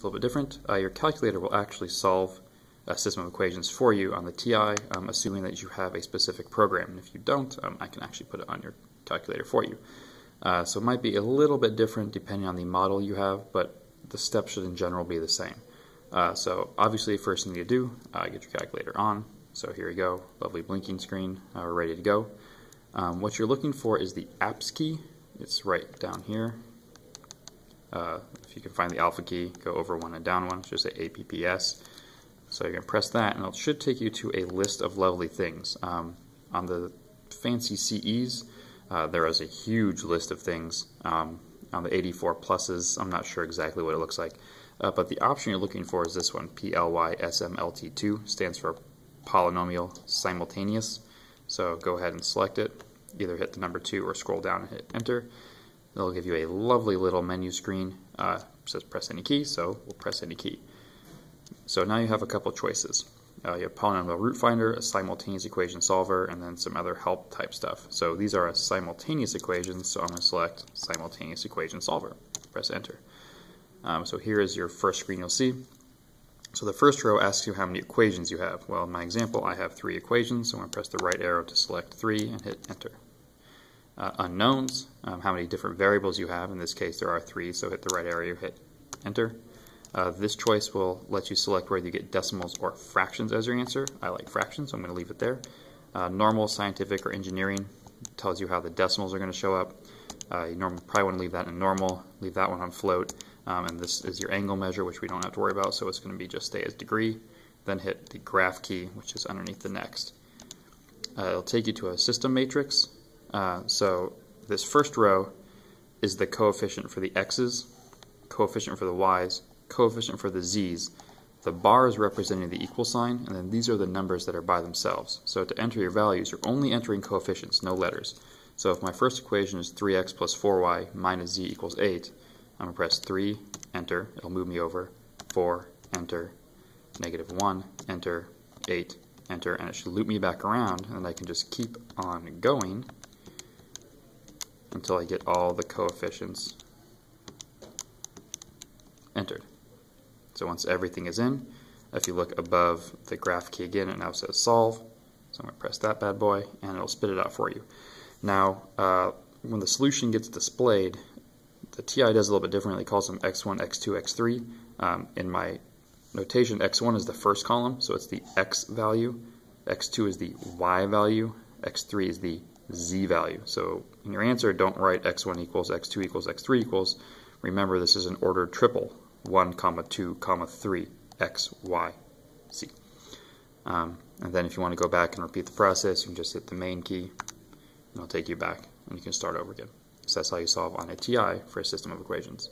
little bit different. Your calculator will actually solve a system of equations for you on the TI, assuming that you have a specific program. And if you don't, I can actually put it on your calculator for you. So it might be a little bit different depending on the model you have, but the steps should in general be the same. So obviously, first thing you do, get your calculator on. So here you go, lovely blinking screen, we're ready to go. What you're looking for is the apps key. It's right down here. If you can find the alpha key, go over one and down one, just say APPS. So you're going to press that, and it should take you to a list of lovely things. On the fancy CEs, there is a huge list of things. On the 84 pluses, I'm not sure exactly what it looks like. But the option you're looking for is this one, PLYSMLT2, stands for Polynomial Simultaneous. So go ahead and select it. Either hit the number 2 or scroll down and hit Enter. It'll give you a lovely little menu screen. It says press any key, so we'll press any key. So now you have a couple choices. You have Polynomial Root Finder, a simultaneous equation solver, and then some other help type stuff. So these are simultaneous equations, so I'm going to select Simultaneous Equation Solver. Press Enter. So here is your first screen you'll see. So the first row asks you how many equations you have. Well, in my example, I have 3 equations, so I'm going to press the right arrow to select 3 and hit Enter. Unknowns, how many different variables you have. In this case, there are 3, so hit the right arrow, hit Enter. This choice will let you select whether you get decimals or fractions as your answer. I like fractions, so I'm going to leave it there. Normal, scientific, or engineering tells you how the decimals are going to show up. You probably want to leave that in normal, leave that one on float. And this is your angle measure, which we don't have to worry about, so it's going to be just stay as degree. Then hit the graph key, which is underneath the next. It'll take you to a system matrix. So this first row is the coefficient for the x's, coefficient for the y's, coefficient for the z's. The bar is representing the equal sign, and then these are the numbers that are by themselves. So to enter your values, you're only entering coefficients, no letters. So if my first equation is 3x plus 4y minus z equals 8, I'm going to press 3, Enter, it'll move me over, 4, Enter, -1, Enter, 8, Enter, and it should loop me back around, and I can just keep on going until I get all the coefficients entered. So once everything is in, if you look above the graph key again, it now says solve. So I'm going to press that bad boy, and it'll spit it out for you. Now, when the solution gets displayed, the TI does a little bit differently. It calls them x1, x2, x3. In my notation, x1 is the first column, so it's the x value. x2 is the y value. x3 is the z value. So in your answer, don't write x1 equals, x2 equals, x3 equals. Remember, this is an ordered triple. 1, 2, 3, x, y, z. And then if you want to go back and repeat the process, you can just hit the main key, and it'll take you back, and you can start over again. So that's how you solve on a TI for a system of equations.